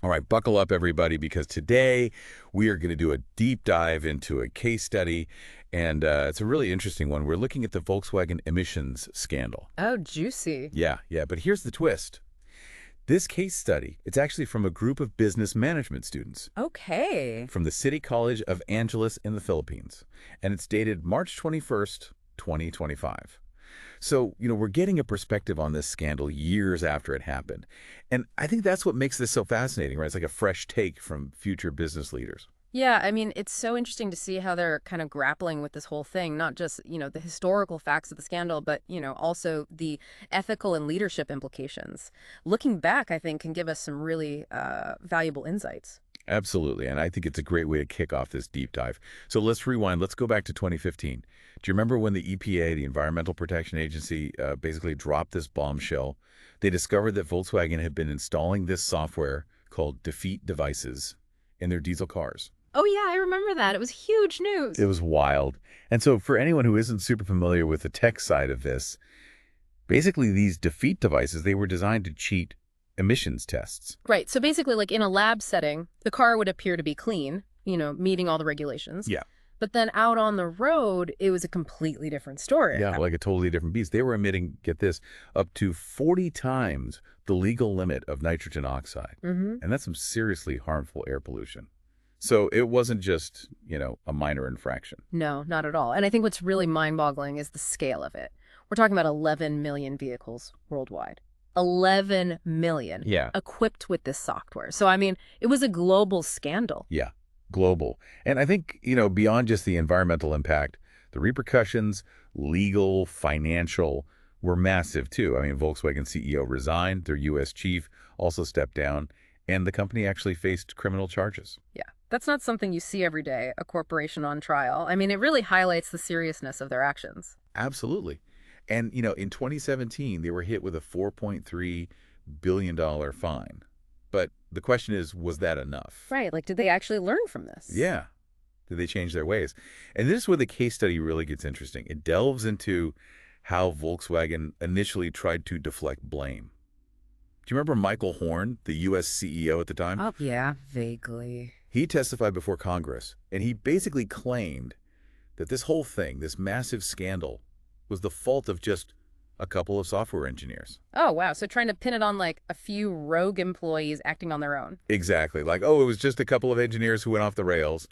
All right, buckle up, everybody, because today we are going to do a deep dive into a case study, and it's a really interesting one. We're looking at the Volkswagen emissions scandal. Oh, juicy. Yeah, but here's the twist. This case study, it's actually from a group of business management students Okay. from the City College of Angeles in the Philippines, and it's dated March 21st, 2025. So, we're getting a perspective on this scandal years after it happened. And I think that's what makes this so fascinating, right? It's like a fresh take from future business leaders. Yeah, I mean, it's so interesting to see how they're kind of grappling with this whole thing, not just, the historical facts of the scandal, but, also the ethical and leadership implications. Looking back, I think, can give us some really valuable insights. Absolutely. And I think it's a great way to kick off this deep dive. So let's rewind. Let's go back to 2015. Do you remember when the EPA, the Environmental Protection Agency, basically dropped this bombshell? They discovered that Volkswagen had been installing this software called defeat devices in their diesel cars. Oh, yeah, I remember that. It was huge It news. was wild. And so for anyone who isn't super familiar with the tech side of this, basically these defeat devices, they were designed to cheat emissions tests. Right. So basically, like in a lab setting, the car would appear to be clean, meeting all the regulations. Yeah. But then out on the road, it was a completely different story. Yeah, like a totally different beast. They were emitting, get this, up to 40 times the legal limit of nitrogen oxide. Mm-hmm. And that's some seriously harmful air pollution. So it wasn't just, a minor infraction. No, not at all. And I think what's really mind-boggling is the scale of it. We're talking about 11 million vehicles worldwide. 11 million Yeah. equipped with this software. So, I mean, it was a global scandal. Yeah, global. And I think, beyond just the environmental impact, the repercussions, legal, financial, were massive too. I mean, Volkswagen CEO resigned, their U.S. chief also stepped down, and the company actually faced criminal charges. Yeah, that's not something you see every day, a corporation on trial. I mean, it really highlights the seriousness of their actions. Absolutely. And, in 2017, they were hit with a $4.3 billion fine. But the question is, was that enough? Right, like, did they actually learn from this? Yeah. Did they change their ways? And this is where the case study really gets interesting. It delves into how Volkswagen initially tried to deflect blame. Do you remember Michael Horn, the U.S. CEO at the time? Oh, yeah, vaguely. He testified before Congress, and he basically claimed that this whole thing, this massive scandal, was the fault of just a couple of software engineers. Oh, wow. So trying to pin it on like a few rogue employees acting on their own. Exactly. Like, oh, it was just a couple of engineers who went off the rails.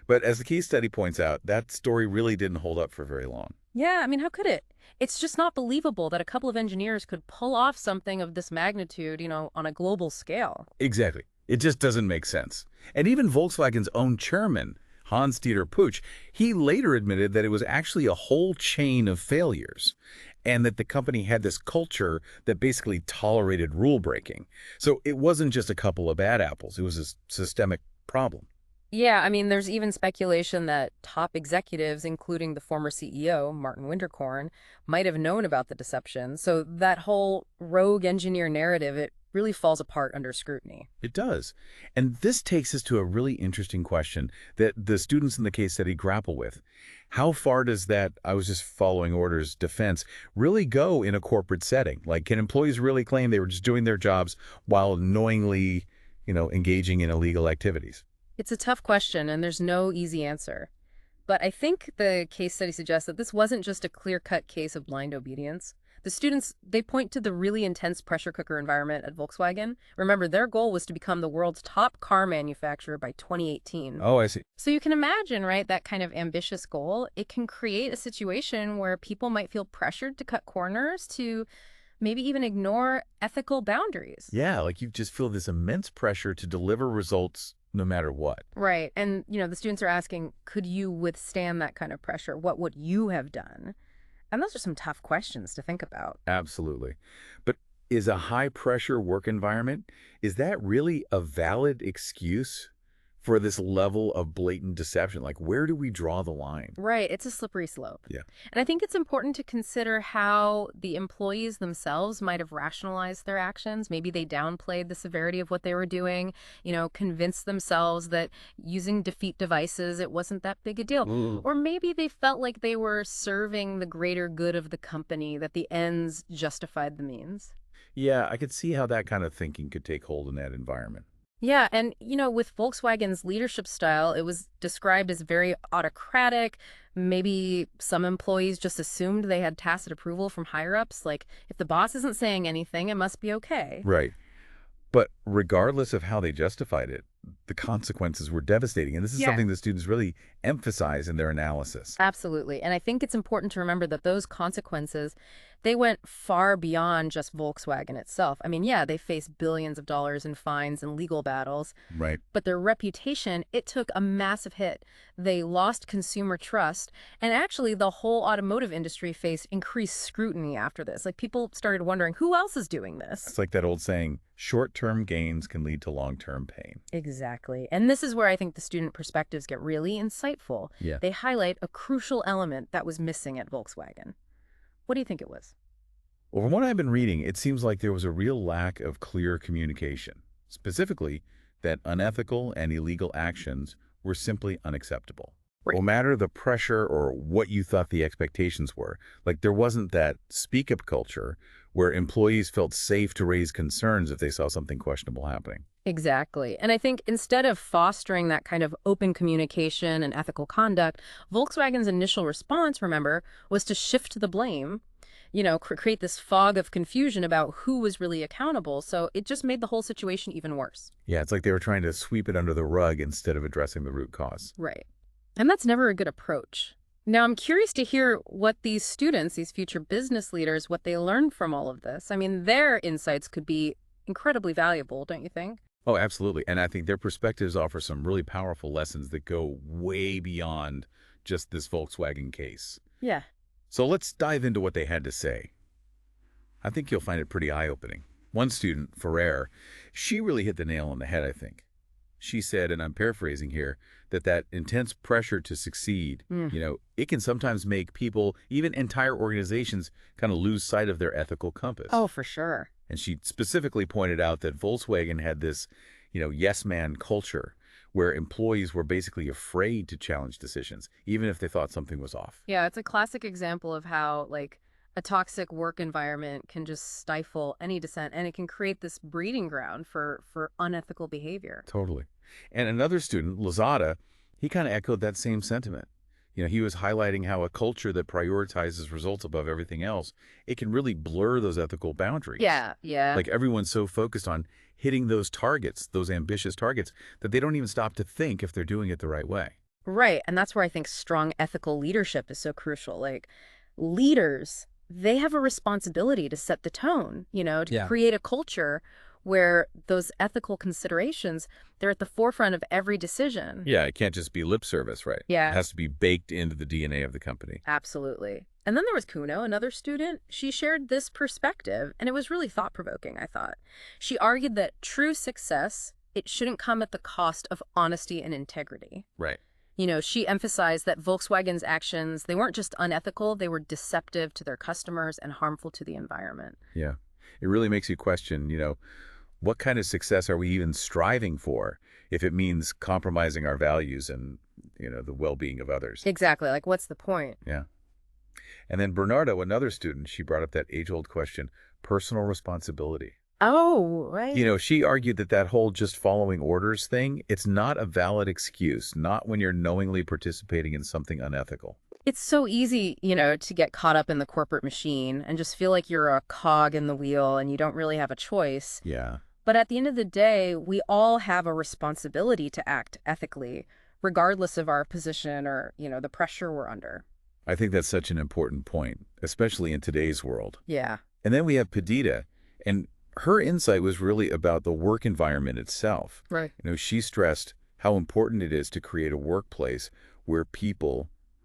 But as the case study points out, that story really didn't hold up for very long. Yeah, I mean, how could it? It's just not believable that a couple of engineers could pull off something of this magnitude, on a global scale. Exactly. It just doesn't make sense. And even Volkswagen's own chairman, Hans-Dieter Puch, he later admitted that it was actually a whole chain of failures and that the company had this culture that basically tolerated rule breaking. So it wasn't just a couple of bad apples. It was a systemic problem. Yeah, I mean, there's even speculation that top executives, including the former CEO, Martin Winterkorn, might have known about the deception. So that whole rogue engineer narrative, it really falls apart under scrutiny. It does. And this takes us to a really interesting question that the students in the case study grapple with. How far does that, I was just following orders, defense really go in a corporate setting? Like, can employees really claim they were just doing their jobs while knowingly, engaging in illegal activities? It's a tough question, and there's no easy answer. But I think the case study suggests that this wasn't just a clear-cut case of blind obedience. The students, they point to the really intense pressure cooker environment at Volkswagen. Remember, their goal was to become the world's top car manufacturer by 2018. Oh, I see. So you can imagine, right, that kind of ambitious goal, it can create a situation where people might feel pressured to cut corners, to maybe even ignore ethical boundaries. Yeah, like you just feel this immense pressure to deliver results no matter what. Right. And, the students are asking, could you withstand that kind of pressure? What would you have done? And those are some tough questions to think about. Absolutely. But is a high-pressure work environment, is that really a valid excuse for this level of blatant deception? Like, where do we draw the line? Right. It's a slippery slope. Yeah. And I think it's important to consider how the employees themselves might have rationalized their actions. Maybe they downplayed the severity of what they were doing, convinced themselves that using defeat devices, it wasn't that big a deal. Ooh. Or maybe they felt like they were serving the greater good of the company, that the ends justified the means. Yeah, I could see how that kind of thinking could take hold in that environment. Yeah, and with Volkswagen's leadership style, it was described as very autocratic. Maybe some employees just assumed they had tacit approval from higher ups. Like, if the boss isn't saying anything, it must be okay. Right. But regardless of how they justified it, the consequences were devastating. And this is Yeah. something the students really emphasize in their analysis. Absolutely. And I think it's important to remember that those consequences, they went far beyond just Volkswagen itself. I mean, yeah, they faced billions of dollars in fines and legal battles, Right. but their reputation, it took a massive hit. They lost consumer trust, and actually the whole automotive industry faced increased scrutiny after this. Like, people started wondering, who else is doing this? It's like that old saying, short-term gains can lead to long-term pain. Exactly. And this is where I think the student perspectives get really insightful. Yeah. They highlight a crucial element that was missing at Volkswagen. What do you think it was? Well, from what I've been reading, it seems like there was a real lack of clear communication, specifically that unethical and illegal actions were simply unacceptable. Right. No matter the pressure or what you thought the expectations were, like there wasn't that speak-up culture where employees felt safe to raise concerns if they saw something questionable happening. Exactly. And I think instead of fostering that kind of open communication and ethical conduct, Volkswagen's initial response, remember, was to shift the blame, create this fog of confusion about who was really accountable. So it just made the whole situation even worse. Yeah, it's like they were trying to sweep it under the rug instead of addressing the root cause. Right. And that's never a good approach. Now, I'm curious to hear what these students, these future business leaders, what they learned from all of this. I mean, their insights could be incredibly valuable, don't you think? Oh, absolutely. And I think their perspectives offer some really powerful lessons that go way beyond just this Volkswagen case. Yeah. So let's dive into what they had to say. I think you'll find it pretty eye-opening. One student, Ferrer, she really hit the nail on the head, I think. She said, and I'm paraphrasing here, that intense pressure to succeed, Mm. it can sometimes make people, even entire organizations, kind of lose sight of their ethical compass. Oh, for sure. And she specifically pointed out that Volkswagen had this, yes man culture where employees were basically afraid to challenge decisions, even if they thought something was off. Yeah, it's a classic example of how, like, a toxic work environment can just stifle any dissent, and it can create this breeding ground for unethical behavior. Totally. And another student, Lozada, he kind of echoed that same sentiment. He was highlighting how a culture that prioritizes results above everything else, it can really blur those ethical boundaries. Yeah, yeah. Like everyone's so focused on hitting those targets, those ambitious targets, that they don't even stop to think if they're doing it the right way. Right. And that's where I think strong ethical leadership is so crucial. Like, leaders, they have a responsibility to set the tone, to Yeah. create a culture where those ethical considerations, they're at the forefront of every decision. Yeah, it can't just be lip service, right? It Yeah, has to be baked into the DNA of the company. absolutely. And then there was Kuno, another student. She shared this perspective, and it was really thought-provoking, I thought. She argued that true success, it shouldn't come at the cost of honesty and integrity. Right. She emphasized that Volkswagen's actions, they weren't just unethical, they were deceptive to their customers and harmful to the environment. Yeah. It really makes you question, what kind of success are we even striving for if it means compromising our values and, the well-being of others? Exactly. Like, what's the point? Yeah. And then Bernardo, another student, she brought up that age-old question, personal responsibility. Oh, right. She argued that whole just following orders thing, it's not a valid excuse, not when you're knowingly participating in something unethical. It's so easy, to get caught up in the corporate machine and just feel like you're a cog in the wheel and you don't really have a choice. Yeah. But at the end of the day, we all have a responsibility to act ethically, regardless of our position or, the pressure we're under. I think that's such an important point, especially in today's world. Yeah. And then we have Perdita, and her insight was really about the work environment itself. Right. She stressed how important it is to create a workplace where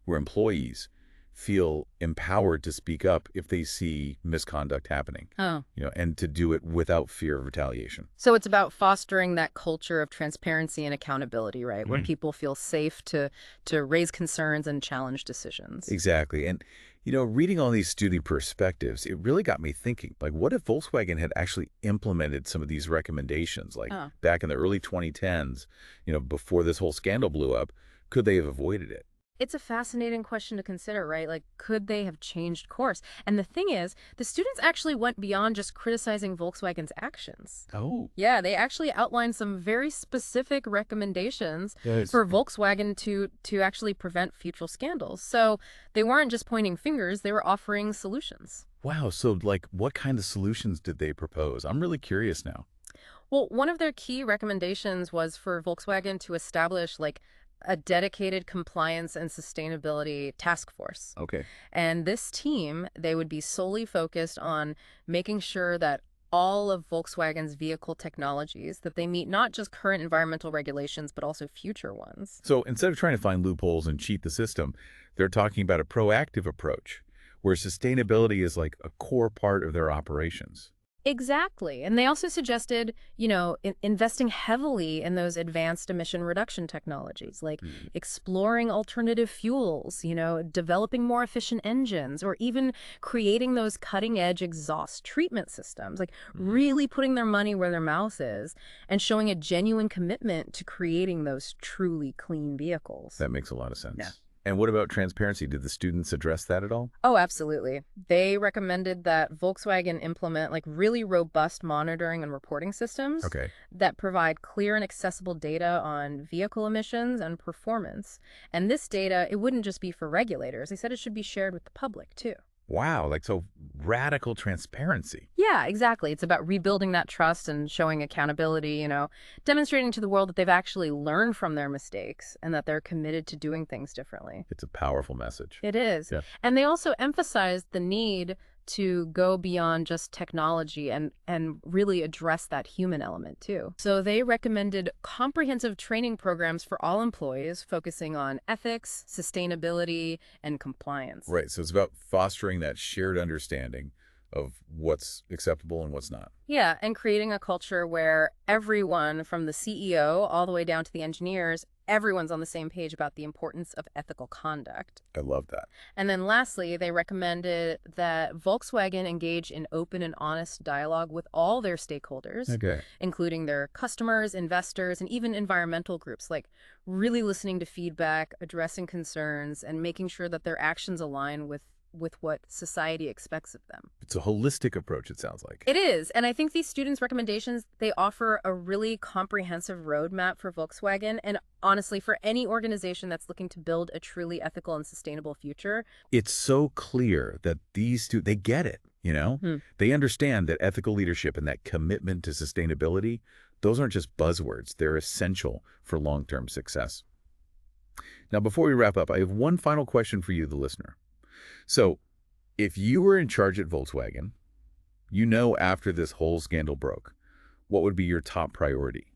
where employees feel empowered to speak up if they see misconduct happening, Oh. and to do it without fear of retaliation. So it's about fostering that culture of transparency and accountability, right? Where Mhm. people feel safe to raise concerns and challenge decisions. Exactly. And, reading all these student perspectives, it really got me thinking, like, what if Volkswagen had actually implemented some of these recommendations, like Oh. back in the early 2010s, before this whole scandal blew up, could they have avoided it? It's a fascinating question to consider, right? Like, could they have changed course? And the thing is, the students actually went beyond just criticizing Volkswagen's actions. Oh, Yeah, they actually outlined some very specific recommendations yes. for Volkswagen to actually prevent future scandals. So they weren't just pointing fingers, they were offering solutions. Wow. So, like, what kind of solutions did they propose? I'm really curious now. Well, one of their key recommendations was for Volkswagen to establish like a dedicated compliance and sustainability task force. Okay. And this team, they would be solely focused on making sure that all of Volkswagen's vehicle technologies, that they meet not just current environmental regulations, but also future ones. So, instead of trying to find loopholes and cheat the system, they're talking about a proactive approach where sustainability is like a core part of their operations. Exactly. And they also suggested, investing heavily in those advanced emission reduction technologies, like Mhm. exploring alternative fuels, developing more efficient engines, or even creating those cutting edge exhaust treatment systems, like Mhm. really putting their money where their mouth is and showing a genuine commitment to creating those truly clean vehicles. That makes a lot of sense. Yeah. And what about transparency? Did the students address that at all? Oh, absolutely. They recommended that Volkswagen implement like really robust monitoring and reporting systems Okay. that provide clear and accessible data on vehicle emissions and performance. And this data, it wouldn't just be for regulators. They said it should be shared with the public too. Wow. Like, so radical transparency. Yeah, exactly. It's about rebuilding that trust and showing accountability, demonstrating to the world that they've actually learned from their mistakes and that they're committed to doing things differently. It's a powerful message. It is. Yeah. And they also emphasized the need to go beyond just technology and really address that human element too. So they recommended comprehensive training programs for all employees focusing on ethics, sustainability, and compliance. Right. So it's about fostering that shared understanding of what's acceptable and what's not. Yeah, and creating a culture where everyone from the CEO all the way down to the engineers, everyone's on the same page about the importance of ethical conduct. I love that. And then lastly, they recommended that Volkswagen engage in open and honest dialogue with all their stakeholders, Okay. including their customers, investors, and even environmental groups, like really listening to feedback, addressing concerns, and making sure that their actions align with what society expects of them. It's a holistic approach, it sounds like. It is. And I think these students' recommendations, they offer a really comprehensive roadmap for Volkswagen and honestly for any organization that's looking to build a truly ethical and sustainable future. It's so clear that these two, they get it, you know? Hmm. They understand that ethical leadership and that commitment to sustainability, those aren't just buzzwords. They're essential for long-term success. Now, before we wrap up, I have one final question for you, the listener. So, if you were in charge at Volkswagen, after this whole scandal broke, what would be your top priority?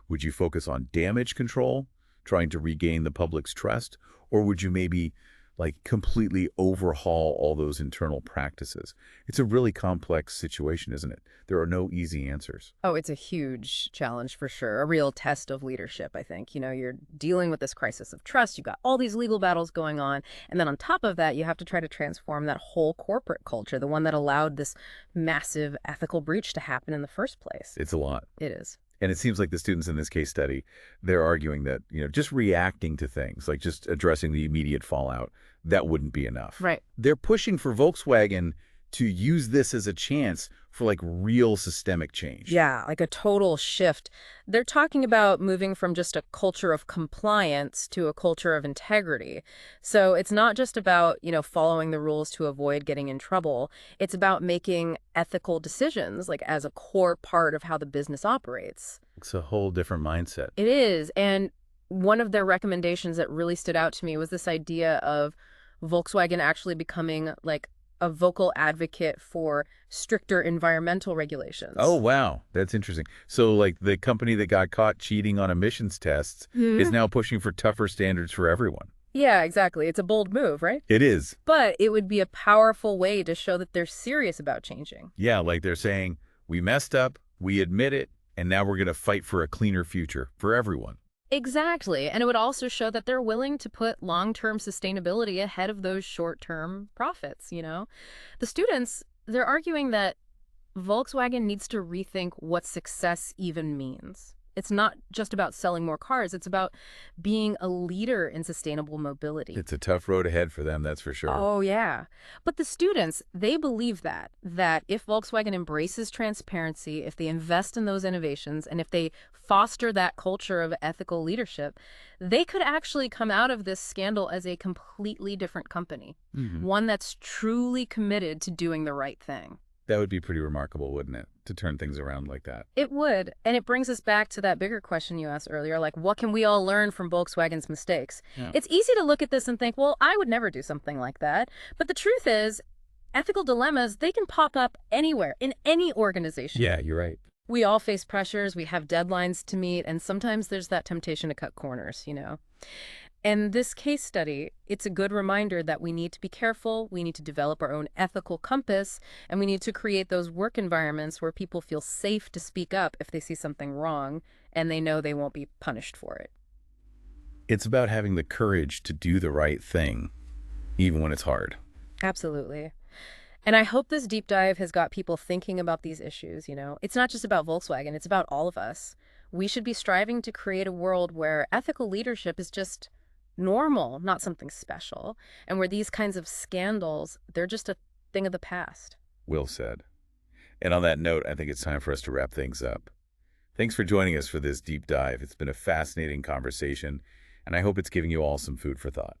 Would you focus on damage control, trying to regain the public's trust, or would you maybe like completely overhaul all those internal practices? It's a really complex situation, isn't it? There are no easy answers. Oh, it's a huge challenge for sure. A real test of leadership, I think. You're dealing with this crisis of trust. You've got all these legal battles going on. And then on top of that, you have to try to transform that whole corporate culture, the one that allowed this massive ethical breach to happen in the first place. It's a lot. It is. And it seems like the students in this case study, they're arguing that, just reacting to things, like just addressing the immediate fallout, that wouldn't be enough. Right. They're pushing for Volkswagen to use this as a chance for like real systemic change. Yeah, like a total shift. They're talking about moving from just a culture of compliance to a culture of integrity. So it's not just about, following the rules to avoid getting in trouble. It's about making ethical decisions, like as a core part of how the business operates. It's a whole different mindset. It is. And one of their recommendations that really stood out to me was this idea of Volkswagen actually becoming like a vocal advocate for stricter environmental regulations. Oh, wow. That's interesting. So like the company that got caught cheating on emissions tests is now pushing for tougher standards for everyone. Yeah, exactly. It's a bold move, right? It is. But it would be a powerful way to show that they're serious about changing. Yeah, like they're saying, we messed up, we admit it, and now we're going to fight for a cleaner future for everyone. Exactly. And it would also show that they're willing to put long-term sustainability ahead of those short-term profits, The students, they're arguing that Volkswagen needs to rethink what success even means. It's not just about selling more cars. It's about being a leader in sustainable mobility. It's a tough road ahead for them, that's for sure. Oh, yeah. But the students, they believe that if Volkswagen embraces transparency, if they invest in those innovations, and if they foster that culture of ethical leadership, they could actually come out of this scandal as a completely different company, Hmm. one that's truly committed to doing the right thing. That would be pretty remarkable, wouldn't it, to turn things around like that? It would. And it brings us back to that bigger question you asked earlier, like, what can we all learn from Volkswagen's mistakes? Yeah. It's easy to look at this and think, well, I would never do something like that. But the truth is, ethical dilemmas, they can pop up anywhere, in any organization. Yeah, you're right. We all face pressures, we have deadlines to meet, and sometimes there's that temptation to cut corners. And this case study, it's a good reminder that we need to be careful, we need to develop our own ethical compass, and we need to create those work environments where people feel safe to speak up if they see something wrong and they know they won't be punished for it. It's about having the courage to do the right thing, even when it's hard. Absolutely. And I hope this deep dive has got people thinking about these issues. It's not just about Volkswagen, it's about all of us. We should be striving to create a world where ethical leadership is just normal, not something special, and where these kinds of scandals, they're just a thing of the past. Will said. And on that note, I think it's time for us to wrap things up. Thanks for joining us for this deep dive. It's been a fascinating conversation, and I hope it's giving you all some food for thought.